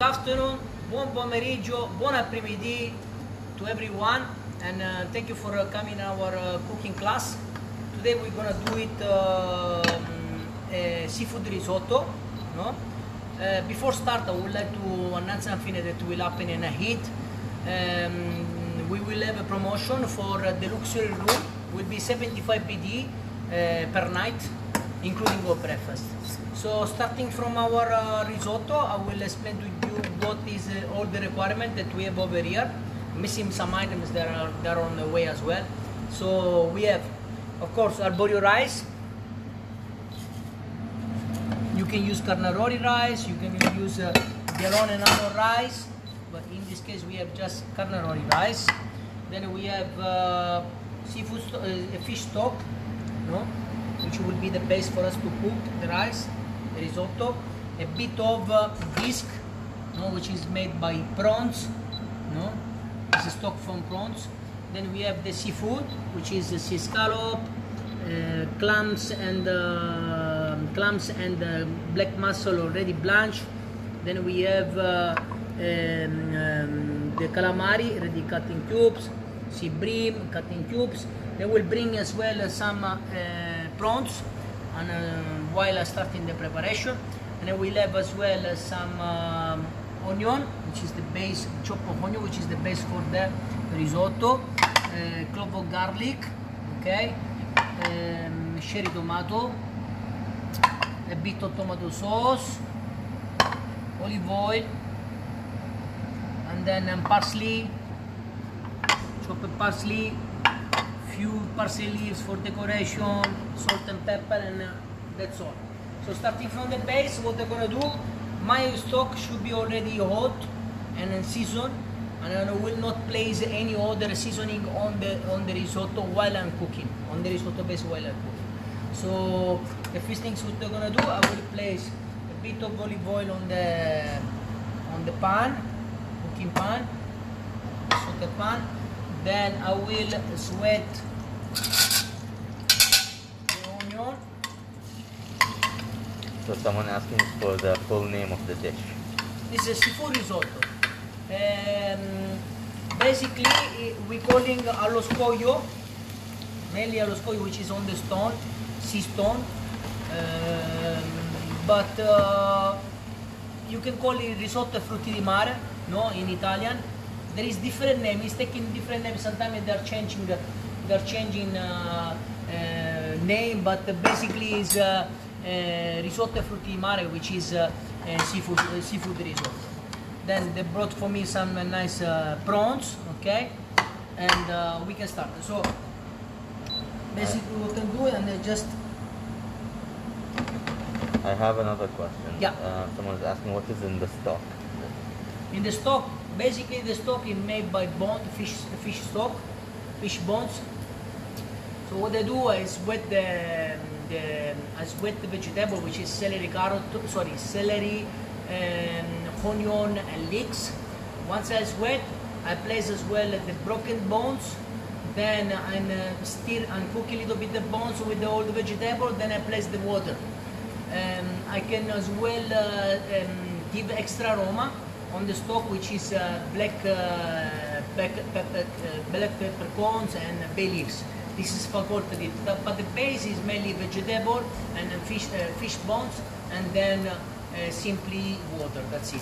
afternoon, buon pomeriggio, buon après-midi to everyone, and thank you for coming our cooking class. Today we're gonna do it seafood risotto. No? Before start, I would like to announce something that will happen in a heat. We will have a promotion for the luxury room. Will be 75 BD per night, including all breakfast. So starting from our risotto, I will explain to you what is all the requirement that we have over here. Missing some items that are on the way as well. So we have, of course, arborio rice. You can use carnaroli rice, you can use Bialone and Nano rice, but in this case we have just carnaroli rice. Then we have seafood, fish stock, no? Which will be the base for us to cook the rice, the risotto. A bit of bisque, no? Which is made by prawns, no? This is stock from prawns. Then we have the seafood, which is sea scallop, clams and black mussel already blanched. Then we have the calamari ready cut in cubes, sea bream cut in cubes. They will bring as well some prawns and while starting the preparation. And then we'll have as well some onion, which is the base, chop of onion, which is the base for the risotto. Clove of garlic, okay. Cherry tomato, a bit of tomato sauce, olive oil, and then parsley, chopped parsley, few parsley leaves for decoration, salt and pepper, and that's all. So starting from the base, what I'm gonna do, my stock should be already hot and seasoned, and I will not place any other seasoning on the risotto while I'm cooking, on the risotto base while I'm cooking. So the first things what I'm gonna do, I will place a bit of olive oil on the pan, cooking pan, saute pan. Then I will sweat the onion. So someone asking for the full name of the dish. This is seafood risotto. Basically, we calling allo scoglio, mainly allo scoglio, which is on the stone, sea stone. But you can call it risotto frutti di mare, no, in Italian. There is different name. It's taking different names. Sometimes they're changing name, but basically is risotto frutti di mare, which is seafood risotto. Then they brought for me some nice prawns, okay, and we can start. So basically we can do it, and then just. I have another question. Yeah. Someone is asking what is in the stock. In the stock, basically the stock is made by fish stock, fish bones. So what I do is wet the vegetable, which is celery, onion and leeks. Once I sweat, I place as well the broken bones. Then I stir and cook a little bit the bones with all the vegetable. Then I place the water. I can as well give extra aroma on the stock, which is black peppercorns and bay leaves. This is facultative, but the base is mainly vegetable and fish bones, and then simply water. That's it.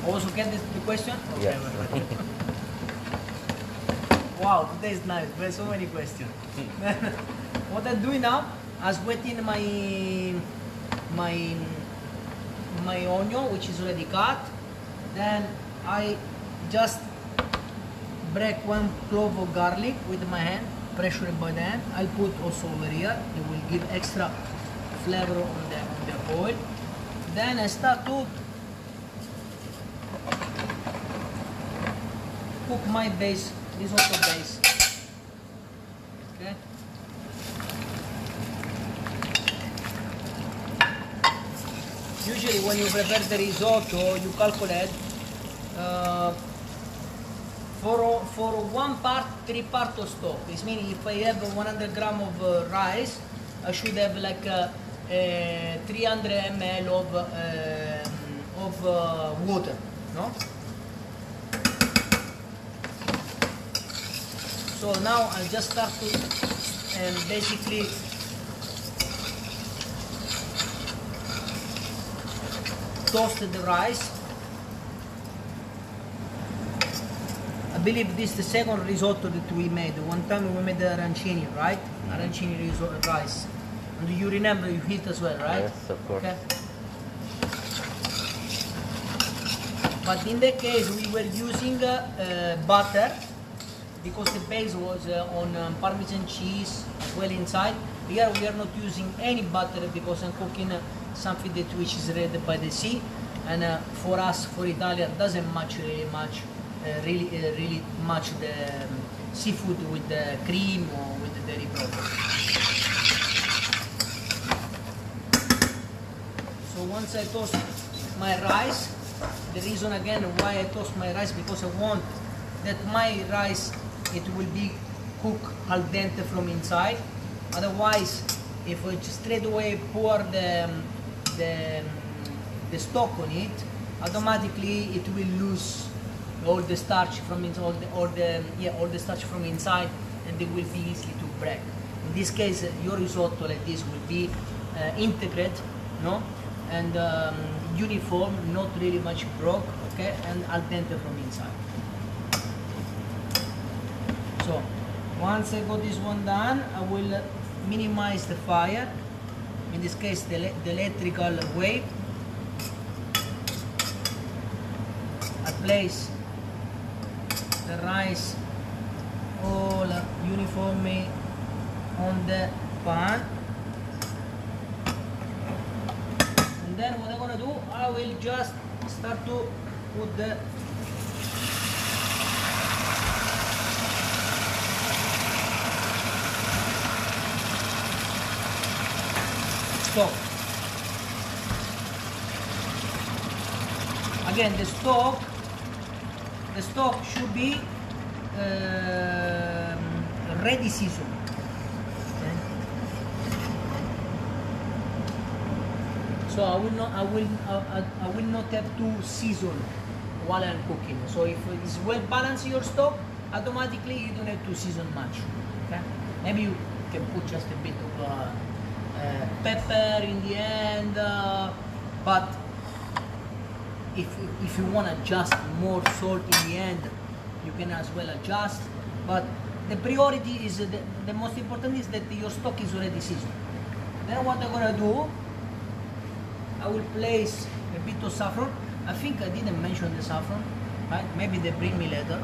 Also get the question? Okay. Yes. Wow, today is nice. There's so many questions. What I'm doing now, I'm wetting my onion, which is already cut. Then I just break one clove of garlic with my hand, pressure it by the hand. I'll put also over here. It will give extra flavor on the oil. Then I start to cook my base, risotto base. Okay. Usually when you prepare the risotto, you calculate for 1 part, 3 parts of stock. This means if I have 100 grams of rice, I should have like 300 ml of of water, no? So now I'll just start to basically toast the rice. I believe this is the second risotto that we made. One time we made the arancini, right? Arancini rice. And you remember you eat as well, right? Yes, of course. Okay. But in that case we were using butter because the base was on Parmesan cheese as well inside. Here we are not using any butter because I'm cooking something that which is ready by the sea, and for us, for Italian, doesn't match really much the seafood with the cream or with the dairy product. So once I toast my rice, the reason again why I toast my rice, because I want that my rice, it will be cooked al dente from inside. Otherwise, if I just straight away pour the stock on it, automatically it will lose all the starch from all the starch from inside, and it will be easy to break. In this case, your risotto like this will be integrated, no, and uniform, not really much broke, okay, and al dente from inside. So once I got this one done, I will minimize the fire. In this case, the electrical way. I place the rice all uniformly on the pan, and then what I'm gonna do, I will just start to put the stock. Again, the stock should be ready seasoned. Okay? So I will not have to season while I'm cooking. So if it's well balanced your stock, automatically you don't have to season much. Okay? Maybe you can put just a bit of pepper in the end, but if you want to adjust more salt in the end, you can as well adjust. But the priority is the most important is that your stock is already seasoned. Then what I'm gonna do, I will place a bit of saffron. I think I didn't mention the saffron, right? Maybe they bring me later.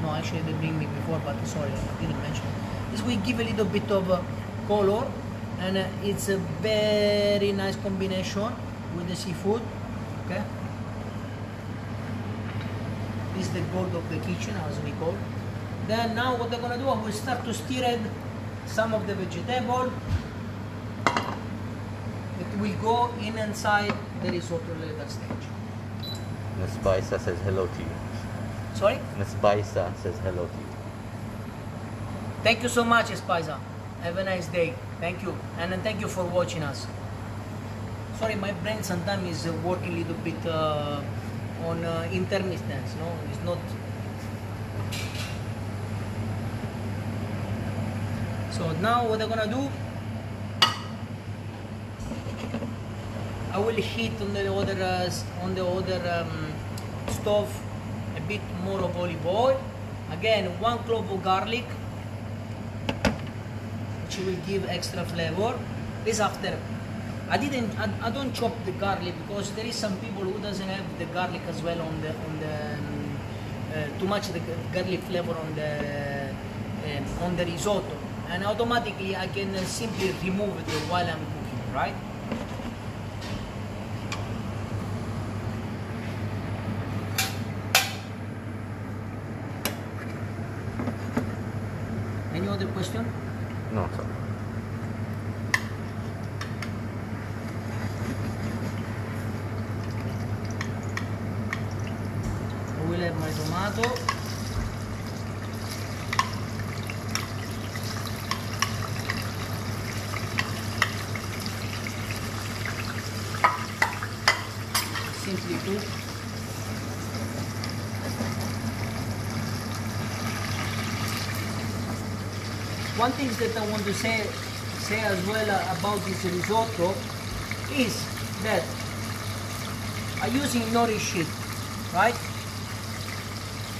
No, actually they bring me before, but sorry, I didn't mention. This will give a little bit of color, and it's a very nice combination with the seafood. Okay. This is the gold of the kitchen, as we call. Then now what I'm gonna do, I will start to stir some of the vegetable. It will go inside the risotto later stage. Miss Baisa says hello to you. Sorry? Miss Baisa says hello to you. Thank you so much, Espaiza. Have a nice day. Thank you. And then thank you for watching us. Sorry, my brain sometimes is working a little bit on intermittence, no? It's not. So now what I'm gonna do, I will heat on the other stove a bit more of olive oil. Again, 1 clove of garlic, which will give extra flavor. This after. I don't chop the garlic because there is some people who doesn't have the garlic as well on the too much the garlic flavor on the risotto, and automatically I can simply remove it while I'm cooking, right? Any other question? No, sir. I will have my tomato. Simply too. One thing that I want to say as well about this risotto is that I'm using nori sheet, right?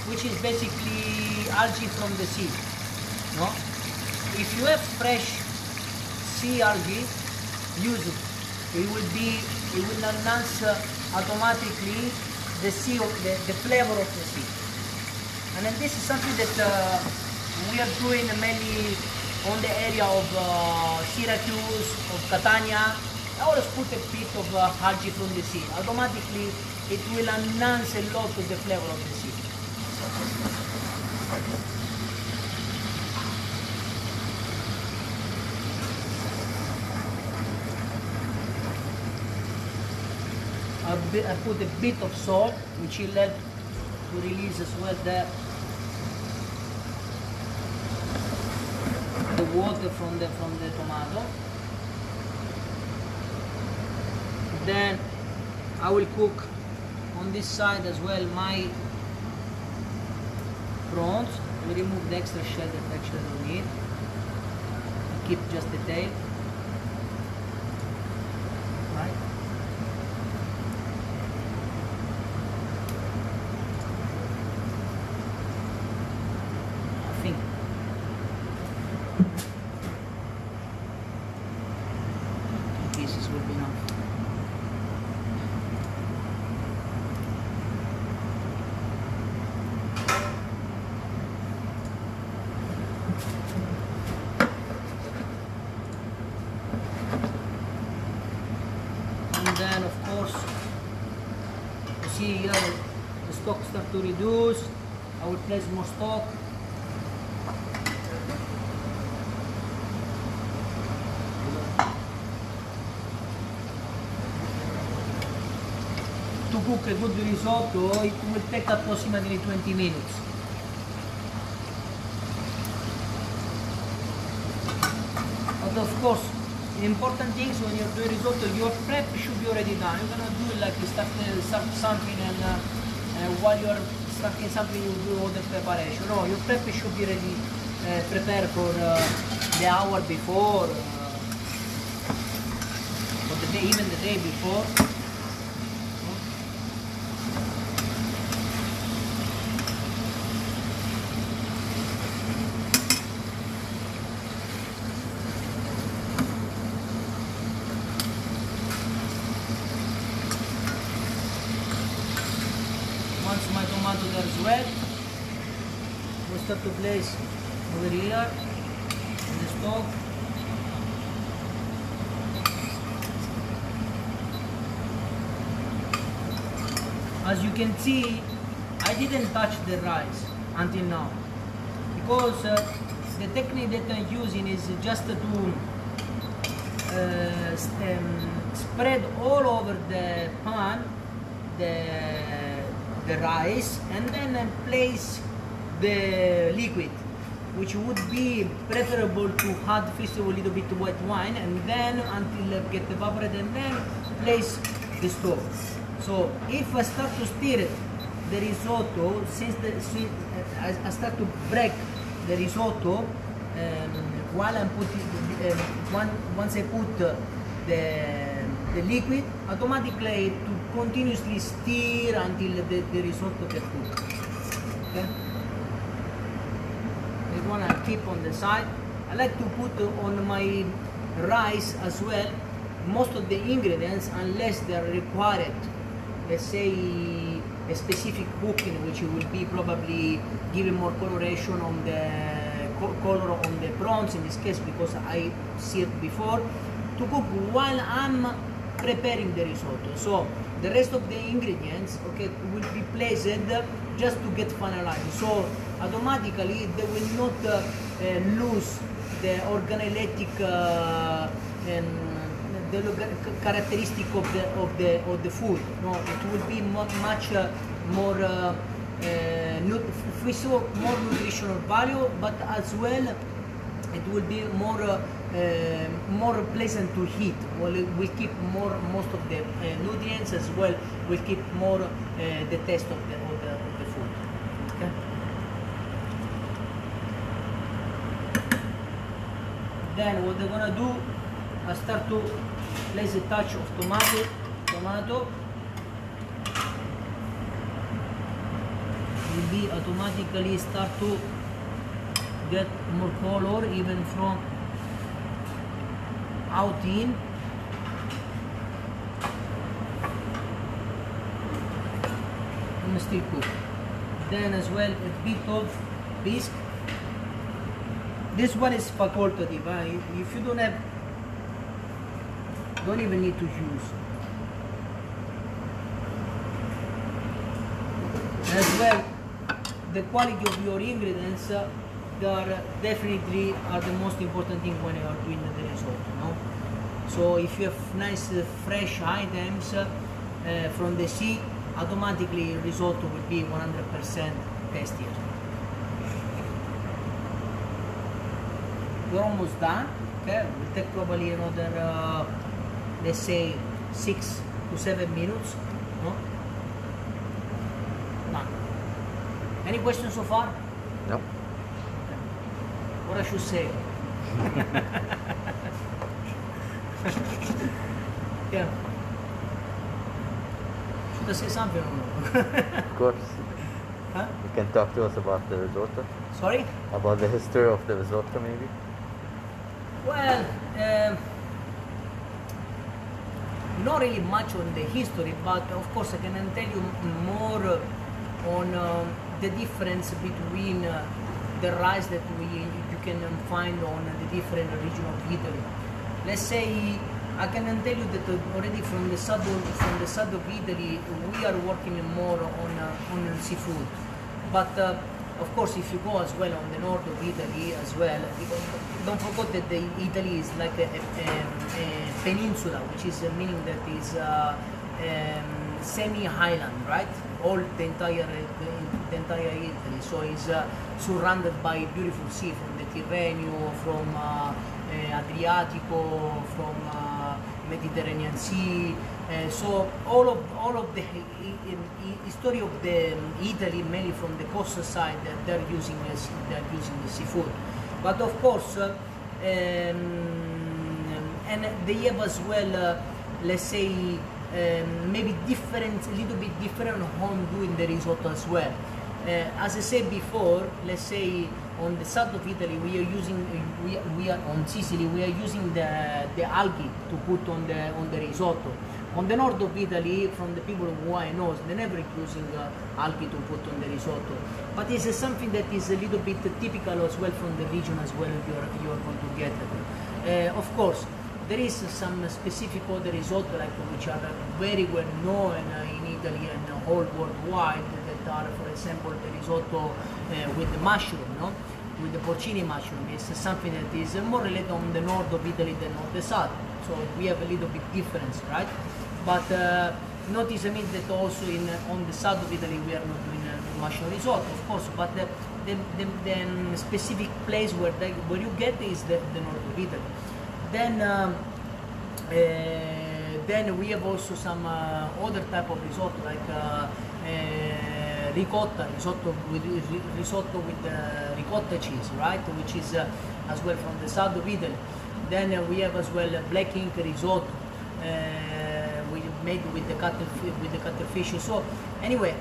Which is basically algae from the sea. No? If you have fresh sea algae, use it. It will enhance automatically the flavor of the sea. And then this is something that we are doing mainly on the area of Syracuse, of Catania. I always put a bit of algae from the sea. Automatically, it will enhance a lot of the flavor of the sea. I put a bit of salt, which will help to release as well the water from the tomato. Then I will cook on this side as well my prawns. We remove the extra shell that actually I don't need. I keep just the tail. Right? I think pieces will be enough. And then of course you see here the stock start to reduce. I will place more stock. To cook a good risotto, it will take approximately 20 minutes. But of course, the important thing is when you're doing risotto, your prep should be already done. You're gonna do it like you start something and while you're starting something you do all the preparation. No, your prep should be ready, prepared for the hour before, or the day, even the day before. Once my tomato is wet, we'll start to place over here on the stove. As you can see, I didn't touch the rice until now because the technique that I'm using is just to spread all over the pan the rice and then place the liquid, which would be preferable to add first of all a little bit of white wine and then until it get evaporated and then place the stove. So if I start to stir the risotto, since I start to break the risotto while I'm putting once I put the liquid, automatically to continuously stir until the risotto get cooked. Okay? This one I keep on the side. I like to put on my rice as well most of the ingredients unless they are required. Let's say a specific cooking, which will be probably giving more coloration on the color on the prawns in this case because I seared before, to cook while I'm preparing the risotto. So the rest of the ingredients, okay, will be placed just to get finalized. So automatically they will not lose the organoleptic the characteristic of the food. No, it will be much more more nutritional value, but as well it will be more more pleasant to eat. Well, it will keep most of the nutrients as well. Will keep more the taste of the food. Okay. Then what they're gonna do, I start to place a touch of tomato. Will be automatically start to get more color even from out in. And still cook. Then as well a bit of bisque. This one is facultative. If you don't have, don't even need to use. As well, the quality of your ingredients they are definitely are the most important thing when you are doing the risotto. No? So if you have nice fresh items from the sea, automatically risotto will be 100% tastier. We're almost done. Okay, we'll take probably another let's say 6 to 7 minutes. No? Done. Any questions so far? No. Okay. What I should say? Yeah. Should I say something or no? Of course. Huh? You can talk to us about the risotto. Sorry? About the history of the risotto, maybe. Well, not really much on the history, but of course I can tell you more on the difference between the rice that you can find on the different regions of Italy. Let's say I can tell you that already from the south of Italy we are working more on seafood, but of course if you go as well on the north of Italy as well, don't forget that Italy is like a peninsula, which is meaning that is semi-highland, right? All the entire Italy, so it's surrounded by beautiful sea from the Tirreno, from Adriatico, from Mediterranean Sea. So all of the history of the Italy, mainly from the coastal side, they're using the seafood. But of course, and they have as well, let's say, maybe different, a little bit different on doing the risotto as well. As I said before, let's say on the south of Italy we are using, we are on Sicily, we are using the algae to put on the risotto. On the north of Italy, from the people who I know, they never using algae to put on the risotto. But it's something that is a little bit typical as well from the region as well you are going to get it. Of course, there is some specific other risotto like which are very well known in Italy and all worldwide, that are, for example, the risotto with the mushroom, no? With the porcini mushroom. It's something that is more related on the north of Italy than on the south. So we have a little bit difference, right? But notice that also on the south of Italy we are not doing mushroom risotto, of course. But the specific place where you get is the north of Italy. Then we have also some other type of risotto like risotto with ricotta cheese, right? Which is as well from the south of Italy. Then we have as well black ink risotto, made with the cuttlefish. So anyway,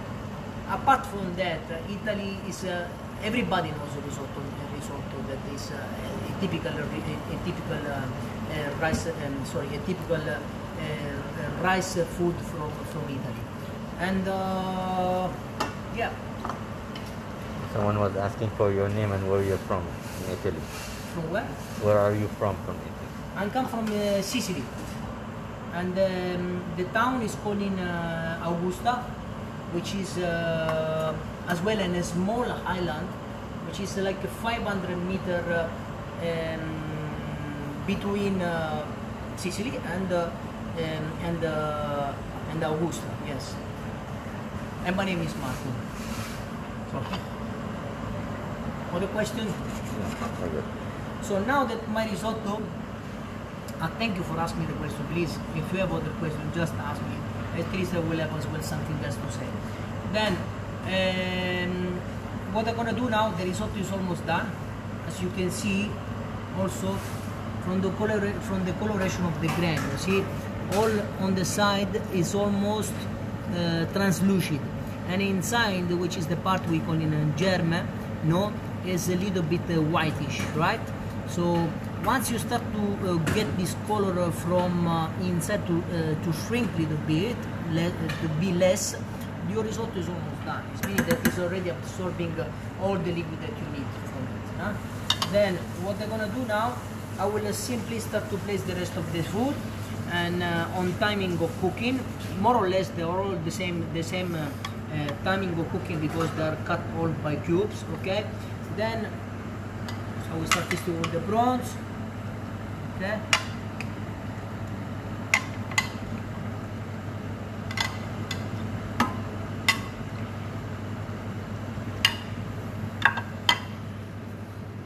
apart from that, Italy is everybody knows risotto. Risotto that is a typical rice. A typical rice food from Italy. And yeah. Someone was asking for your name and where you're from in Italy. From where? Where are you from Italy? I come from Sicily, and the town is called in Augusta, which is as well in a small island, which is like a 500 meter between Sicily and Augusta. Yes. And my name is Marco. So, other question? Yeah, very good. So now that my risotto Thank you for asking the question. Please, if you have other questions, just ask me. At least I will have as well something else to say. Then, what I'm gonna do now, the risotto is almost done. As you can see, also from the coloration of the grain, you see, all on the side is almost translucid, and inside, which is the part we call in German, no, is a little bit whitish, right? So once you start to get this color from inside to shrink a little bit, to be less, your risotto is almost done. It means that it's already absorbing all the liquid that you need from it. Huh? Then what I'm gonna do now, I will simply start to place the rest of the food, and on timing of cooking, more or less they are all the same timing of cooking, because they are cut all by cubes. Okay, then so we start this with the prawns. Okay.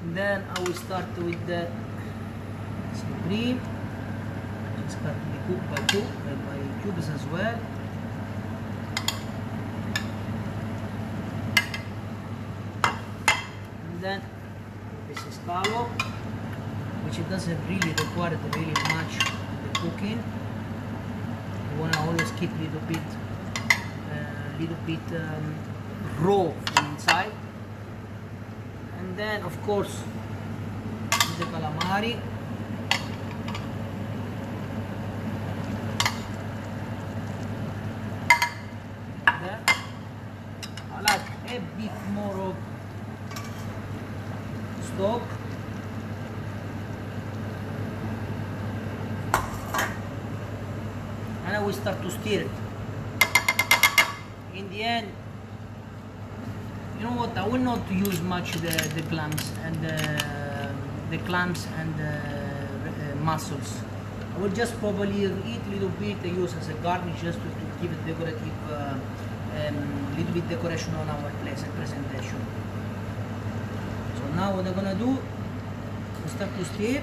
And then I will start with the cream. Just cut to be cooked by cubes as well. And then this is scallop, which it doesn't really require really much the cooking. You wanna always keep a little bit raw from inside. And then of course the calamari. Then I like a bit more of stock. And I will start to stir it. In the end, you know what? I will not use much the clams and the mussels. I will just probably eat a little bit and use as a garnish, just to give it decorative, little bit decoration on our place and presentation. So now what I'm gonna do, I start to stir.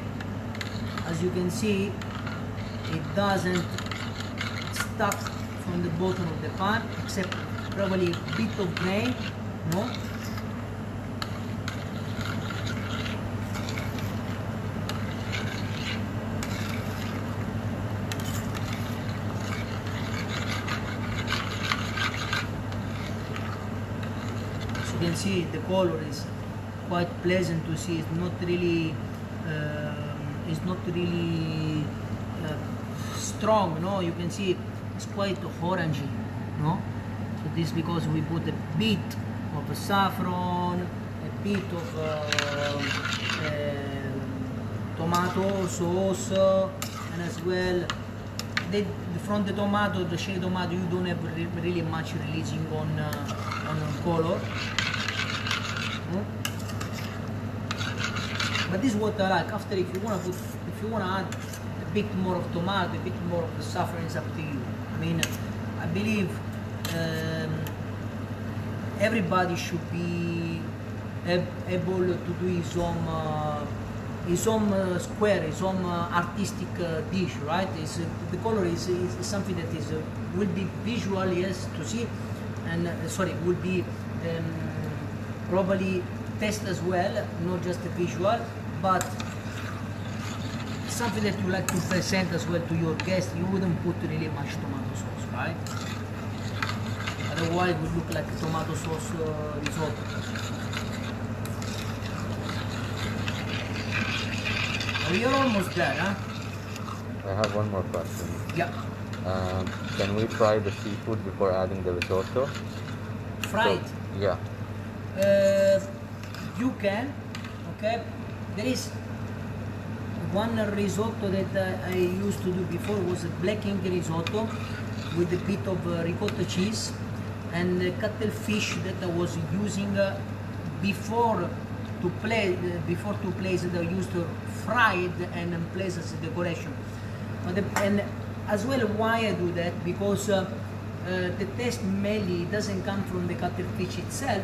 As you can see, it doesn't stuck from the bottom of the pan, except probably a bit of grain, no? As you can see, the color is quite pleasant to see. It's not really strong, no? You can see it's quite orangey, no? So this is because we put a bit of saffron, a bit of tomato sauce, and as well from the tomato, the cherry tomato, you don't have really much releasing on color. No? But this is what I like. After, if you wanna add a bit more of tomato, a bit more of the saffron, is up to you. I mean, I believe everybody should be able to do his own square, his own artistic dish, right? The color is something that will be visual, yes, to see, and will be probably taste as well, not just the visual, but something that you like to present as well to your guests. You wouldn't put really much tomato sauce, right? Otherwise it would look like a tomato sauce risotto. We are almost there, huh? I have one more question. Yeah. Can we fry the seafood before adding the risotto? Fried? So, yeah. You can, okay? There is one risotto that I used to do before, was a black ink risotto with a bit of ricotta cheese and cuttlefish that I was using before to place it. I used to fry it and place as a decoration. And as well, why I do that, because the taste mainly doesn't come from the cuttlefish itself,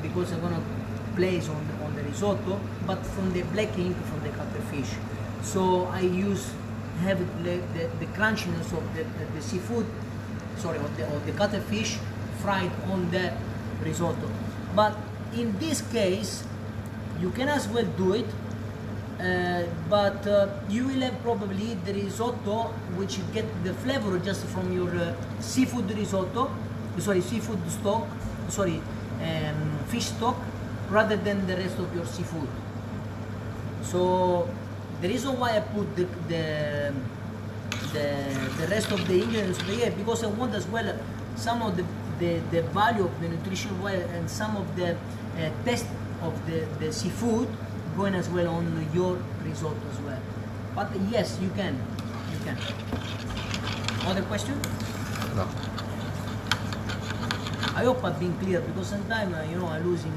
because I'm gonna place on the risotto, but from the black ink from the cuttlefish. So I use have the crunchiness of the seafood, sorry, of the cuttlefish fried on the risotto. But in this case, you can as well do it, but you will have probably the risotto, which you get the flavor just from your seafood risotto, sorry, seafood stock, sorry, fish stock, rather than the rest of your seafood. So the reason why I put the rest of the ingredients over here, because I want as well some of the value of the nutritional value and some of the taste of the seafood going as well on your risotto as well. But yes, you can. Other question? No. I hope I've been clear, because sometimes I'm losing.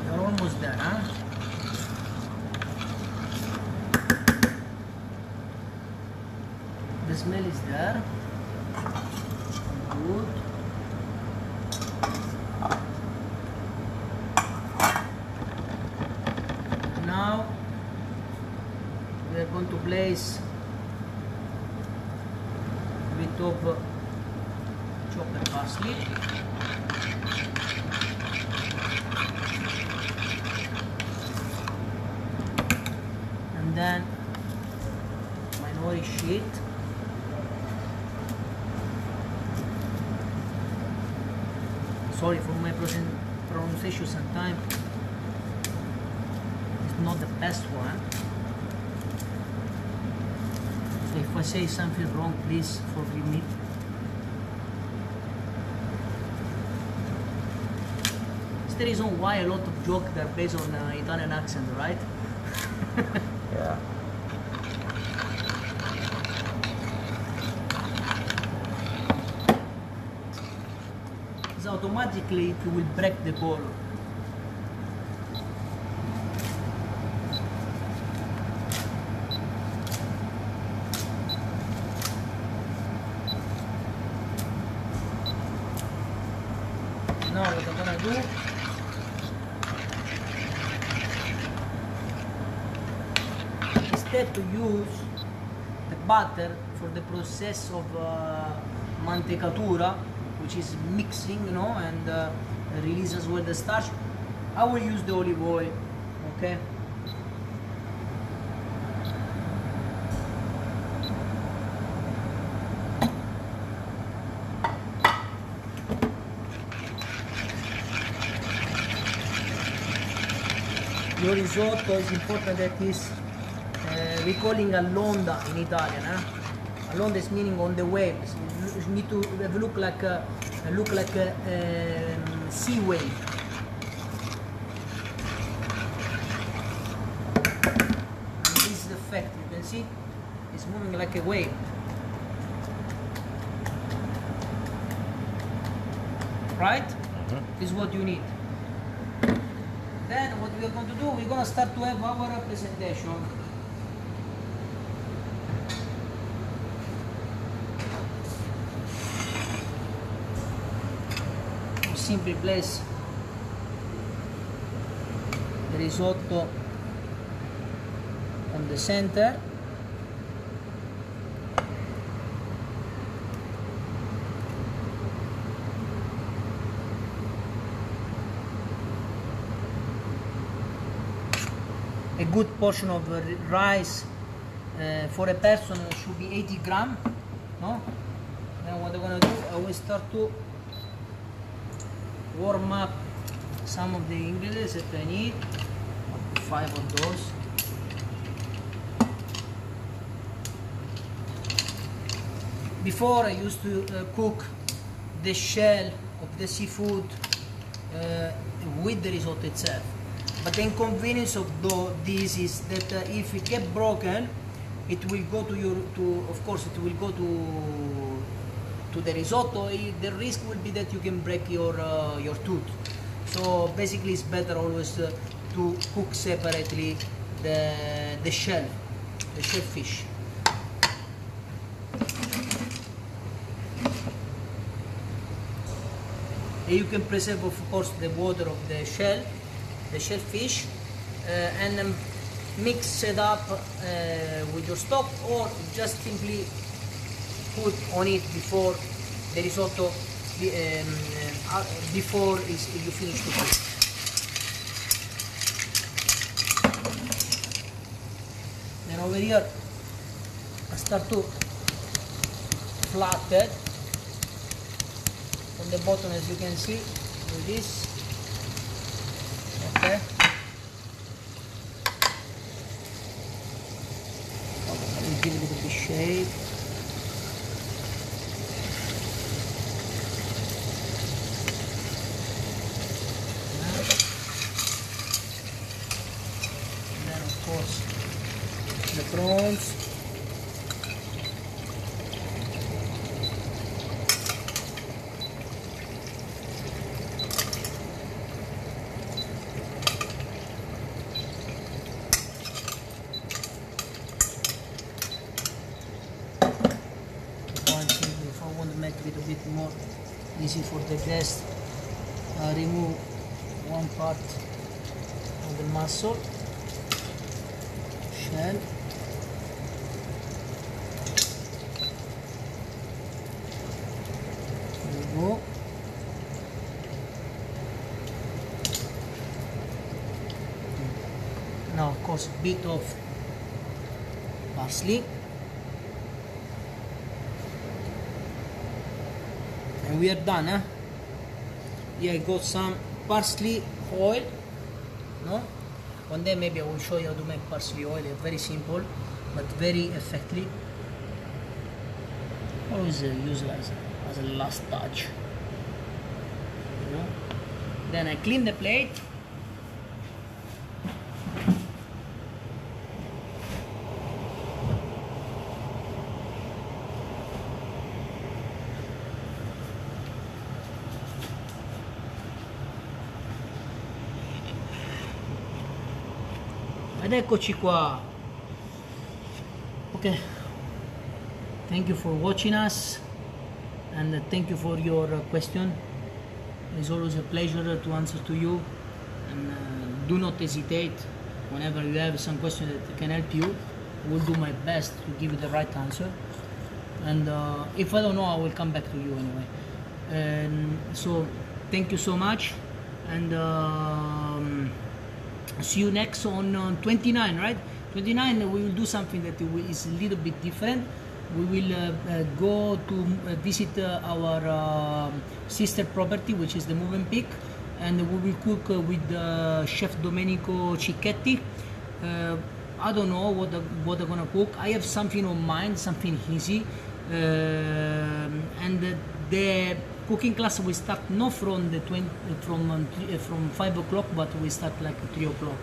You're almost there, huh? The smell is there. Good. Now we are going to place a bit of chopped parsley. And then my nori sheet. Sorry for my pronunciation sometimes. It's not the best one. So if I say something wrong, please forgive me. It's the reason why a lot of jokes are based on Italian accent, right? Yeah. So automatically it will break the ball. Now what I'm gonna do, instead to use the butter for the process of mantecatura, which is mixing, and release as well the starch, I will use the olive oil. Okay. Your risotto is important that is we calling all'onda in Italian. All'onda is meaning on the waves. You need to look like a sea wave. And this is the effect. You can see it's moving like a wave. Right? Mm-hmm. This is what you need. Then what we are going to do, we're going to start to have our presentation. We simply place the risotto on the center. A good portion of rice for a person should be 80 grams. No? Then what I'm gonna do, I will start to warm up some of the ingredients that I need. 5 of those. Before I used to cook the shell of the seafood with the risotto itself. But the inconvenience of this is that if it get broken, it will go of course it will go to the risotto. The risk will be that you can break your tooth. So basically it's better always to cook separately the shellfish. And you can preserve, of course, the water of the shellfish, and mix it up with your stock, or just simply put on it before the risotto, before you finish to cook. Then over here, I start to flatten from the bottom, as you can see, with this. Okay. Give it a little bit shape. And then, of course, the prawns. If I want to make it a bit more easy for the guest, remove one part of the mussel shell. There we go. Now, of course, a bit of parsley. And we are done, huh? Here I got some parsley oil. No? One day maybe I will show you how to make parsley oil. It's very simple, but very effective. Always use it as a last touch. You know? Then I clean the plate. Ed eccoci qua. Okay, thank you for watching us, and thank you for your question. It's always a pleasure to answer to you, and do not hesitate whenever you have some question that can help you. I will do my best to give you the right answer, and if I don't know, I will come back to you anyway. So thank you so much, and see you next on 29, right? 29, we will do something that is a little bit different. We will go to visit our sister property, which is the Moving Peak, and we will cook with Chef Domenico Cicchetti. I don't know what I'm gonna cook. I have something on mind, something easy, and the cooking class will start not from from 5 o'clock, but we start like 3 o'clock.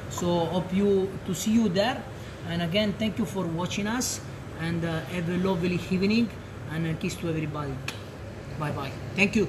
So hope to see you there. And again, thank you for watching us, and have a lovely evening, and a kiss to everybody. Bye bye. Thank you.